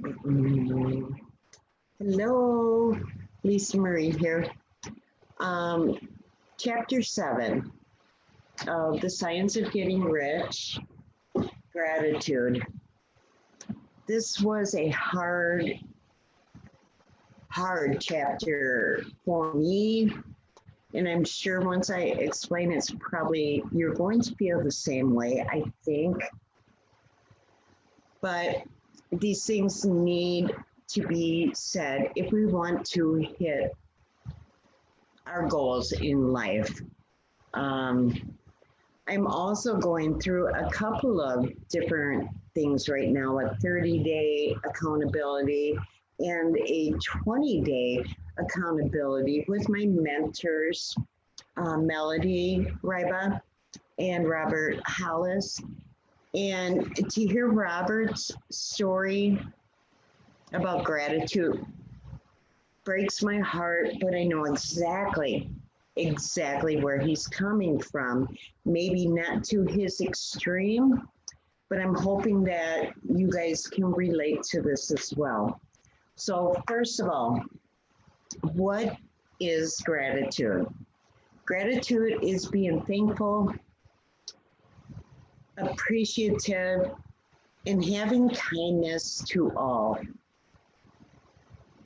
Mm, Hello, LisaMarie here. Um, Chapter 7 of The Science of Getting Rich, Gratitude. This was a hard chapter for me. And I'm sure once I explain it's probably, you're going to feel the same way, I think. But these things need to be said if we want to hit our goals in life. Um, I'm also going through a couple of different things right now, a 30-day accountability and a 20-day accountability with my mentors, Melody Riba and Robert Hollis. And to hear Robert's story about gratitude breaks my heart, but I know exactly where he's coming from. Maybe not to his extreme, but I'm hoping that you guys can relate to this as well. So first of all, what is gratitude? Gratitude is being thankful, appreciative, and having kindness to all.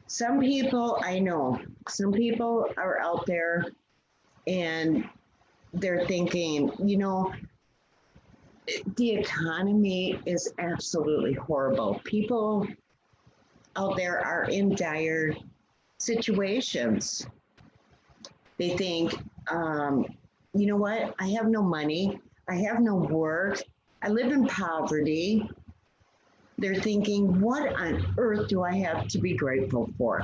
Some people, I know, some people are out there and they're thinking, the economy is absolutely horrible. People out there are in dire situations. They think, you know what? I have no money. I have no work. I live in poverty. They're thinking, what on earth do I have to be grateful for?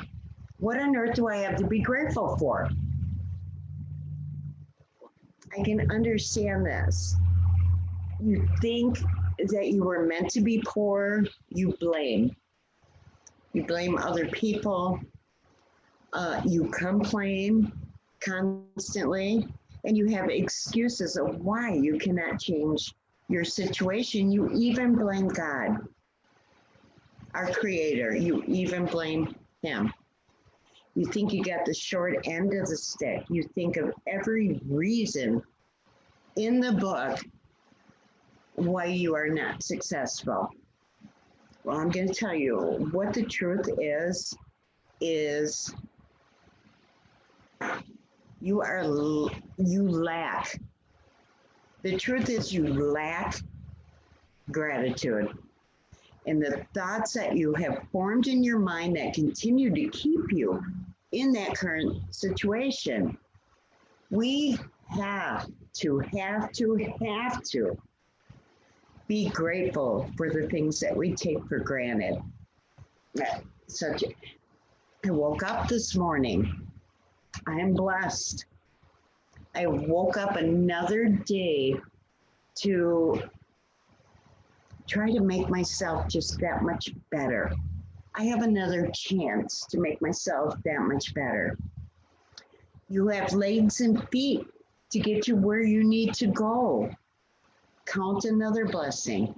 What on earth do I have to be grateful for? I can understand this. You think that you were meant to be poor, you blame. You blame other people. You complain constantly, and you have excuses of why you cannot change your situation. You even blame God, our creator. You even blame him. You think you got the short end of the stick. You think of every reason in the book why you are not successful. Well, I'm going to tell you what the truth is you lack. The truth is you lack gratitude. And the thoughts that you have formed in your mind that continue to keep you in that current situation. We have to be grateful for the things that we take for granted. I woke up this morning. I am blessed. I woke up another day to try to make myself just that much better. I have another chance to make myself that much better. You have legs and feet to get you where you need to go. Count another blessing.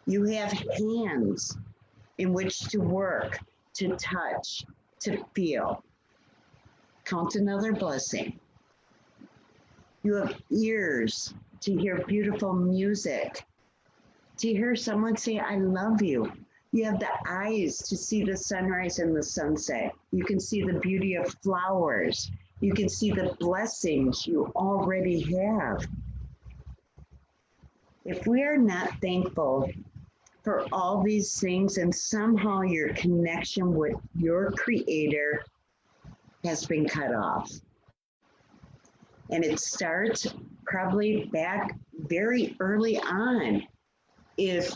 You have hands in which to work, to touch, to feel. Count another blessing. You have ears to hear beautiful music, to hear someone say, I love you. You have the eyes to see the sunrise and the sunset. You can see the beauty of flowers. You can see the blessings you already have. If we are not thankful for all these things and somehow your connection with your creator has been cut off. And it starts probably back very early on. If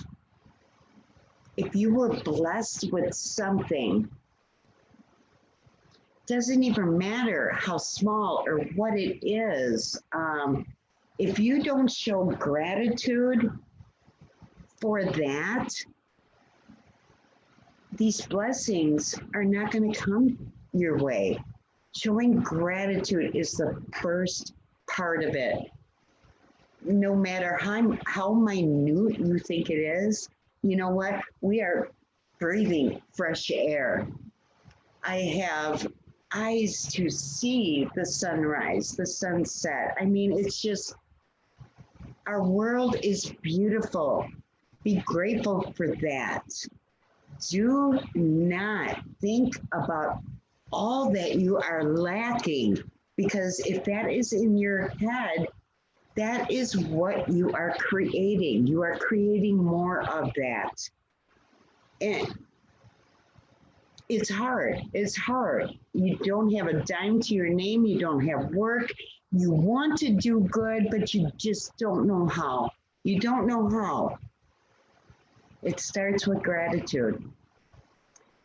you were blessed with something, doesn't even matter how small or what it is. If you don't show gratitude for that, these blessings are not going to come your way. Showing gratitude is the first part of it. No matter how minute you think it is, you know what? We are breathing fresh air. I have eyes to see the sunrise, the sunset. I mean, it's just, our world is beautiful. Be grateful for that. Do not think about all that you are lacking, because if that is in your head, that is what you are creating. You are creating more of that. And it's hard. It's hard. You don't have a dime to your name. You don't have work. You want to do good, but you just don't know how. You don't know how. It starts with gratitude.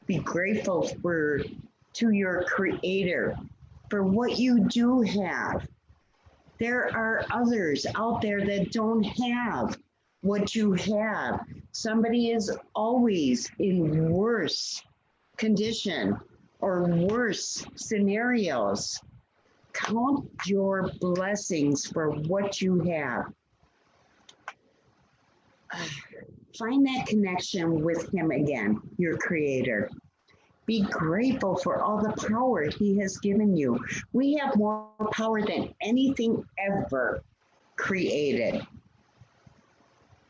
Be grateful to your creator for what you do have. There are others out there that don't have what you have. Somebody is always in worse condition or worse scenarios. Count your blessings for what you have. Find that connection with him again, your creator. Be grateful for all the power he has given you. We have more power than anything ever created.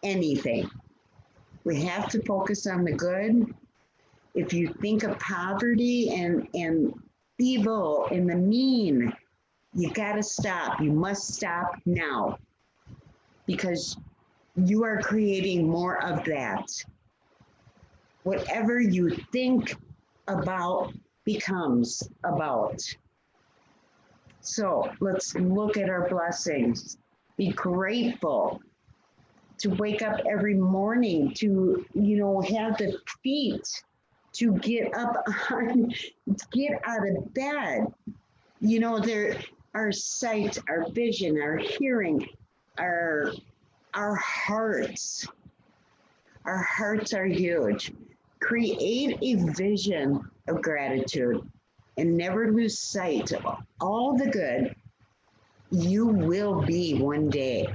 Anything. We have to focus on the good. If you think of poverty and evil and the mean, you got to stop. You must stop now, because you are creating more of that. Whatever you think about becomes about. So let's look at our blessings. Be grateful to wake up every morning, to, have the feet to get up on, get out of bed. There, our sight, our vision, our hearing, our hearts. Our hearts are huge. Create a vision of gratitude and never lose sight of all the good you will be one day.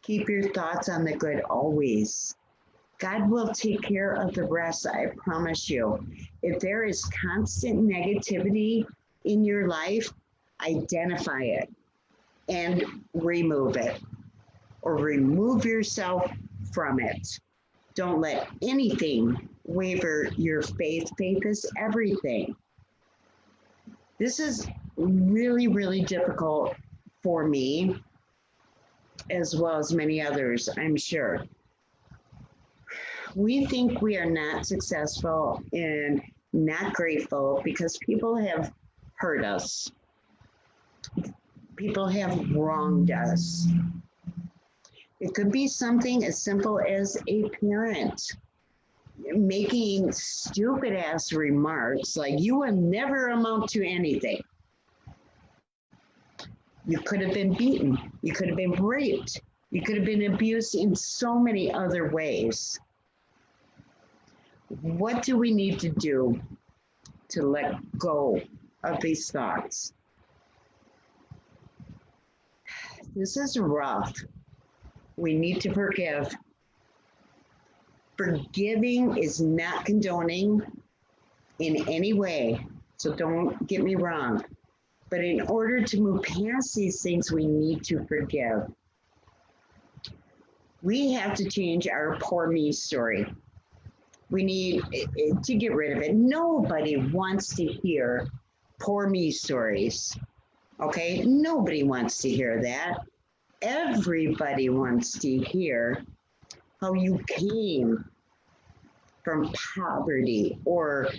Keep your thoughts on the good always. God will take care of the rest, I promise you. If there is constant negativity in your life, identify it and remove it, or remove yourself from it. Don't let anything waver your faith. Faith is everything. This is really, really difficult for me, as well as many others, I'm sure. We think we are not successful and not grateful because people have hurt us. People have wronged us. It could be something as simple as a parent making stupid ass remarks like, you will never amount to anything. You could have been beaten. You could have been raped. You could have been abused in so many other ways. What do we need to do to let go of these thoughts? This is rough. We need to forgive. Forgiving is not condoning in any way, so don't get me wrong. But in order to move past these things, we need to forgive. We have to change our poor me story. We need to get rid of it. Nobody wants to hear poor me stories, okay? Nobody wants to hear that. Everybody wants to hear how you came from poverty or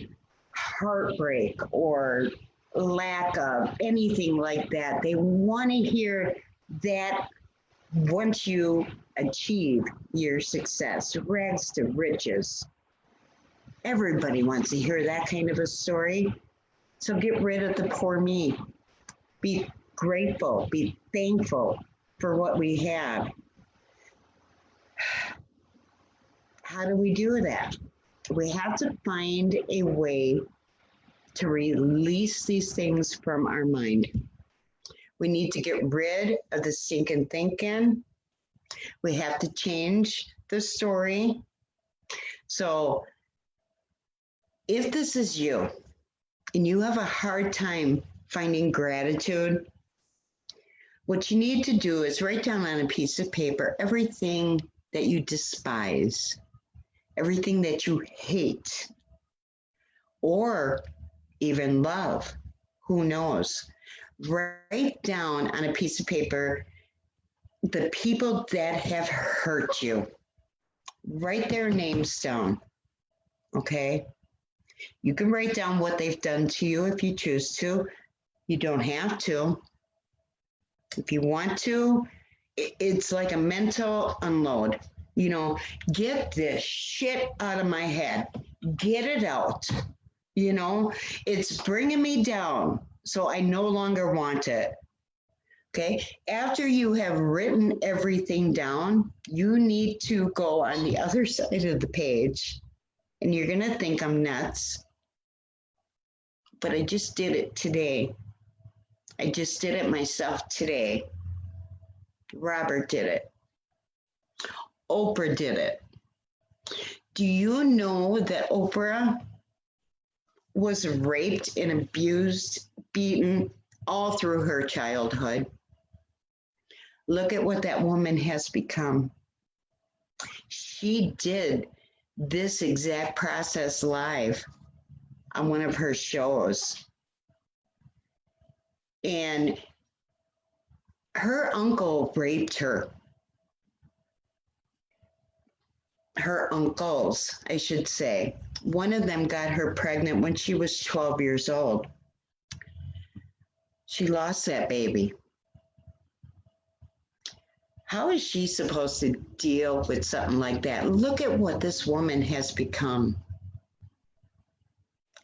heartbreak or lack of anything like that. They want to hear that once you achieve your success, rags to riches. Everybody wants to hear that kind of a story. So get rid of the poor me. Be grateful, be thankful for what we have. How do we do that? We have to find a way to release these things from our mind. We need to get rid of the stinking thinking. We have to change the story. So If this is you and you have a hard time finding gratitude, what you need to do is write down on a piece of paper everything that you despise, everything that you hate, or even love. Who knows? Write down on a piece of paper the people that have hurt you. Write their names down, okay? You can write down what they've done to you if you choose to. You don't have to. If you want to, it's like a mental unload. You know, get this shit out of my head. Get it out. You know, it's bringing me down. So I no longer want it. Okay. After you have written everything down, you need to go on the other side of the page, and you're going to think I'm nuts, but I just did it today. I just did it myself today. Robert did it. Oprah did it. Do you know that Oprah was raped and abused, beaten all through her childhood? Look at what that woman has become. She did this exact process live on one of her shows. And her uncle raped her. Her uncles, I should say. One of them got her pregnant when she was 12 years old. She lost that baby. How is she supposed to deal with something like that? Look at what this woman has become.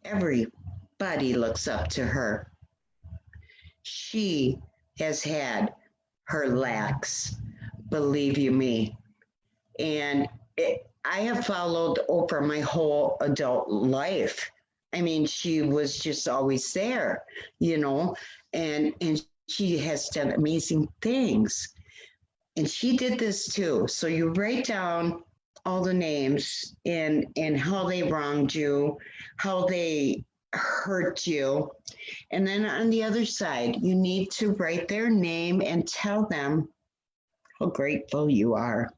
Everybody looks up to her. She has had her lacks, believe you me. And I have followed Oprah my whole adult life. I mean, she was just always there, you know, and she has done amazing things. And she did this too. So you write down all the names and how they wronged you, how they hurt you. And then on the other side, you need to write their name and tell them how grateful you are.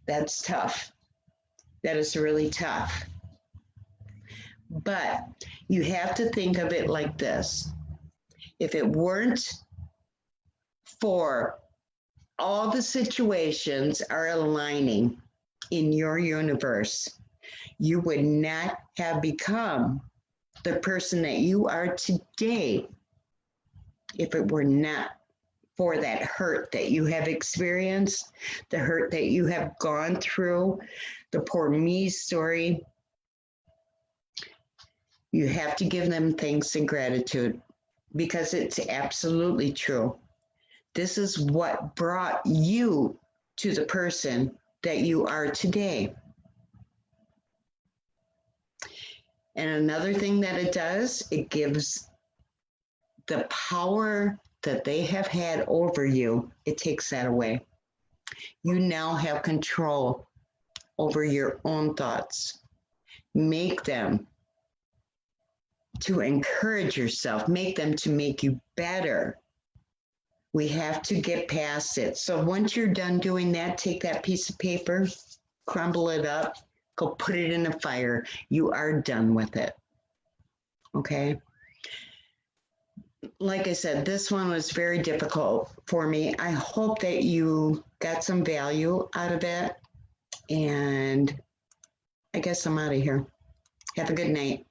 That's tough. That is really tough. But you have to think of it like this. If it weren't for all the situations are aligning in your universe, you would not have become the person that you are today if it were not for that hurt that you have experienced, the hurt that you have gone through, the poor me story. You have to give them thanks and gratitude because it's absolutely true. This is what brought you to the person that you are today. And another thing that it does, it gives the power that they have had over you, it takes that away. You now have control over your own thoughts. Make them to encourage yourself, make them to make you better. We have to get past it. So once you're done doing that, take that piece of paper, crumble it up, go put it in the fire. You are done with it. Okay? Like I said, this one was very difficult for me. I hope that you got some value out of it. And I guess I'm out of here. Have a good night.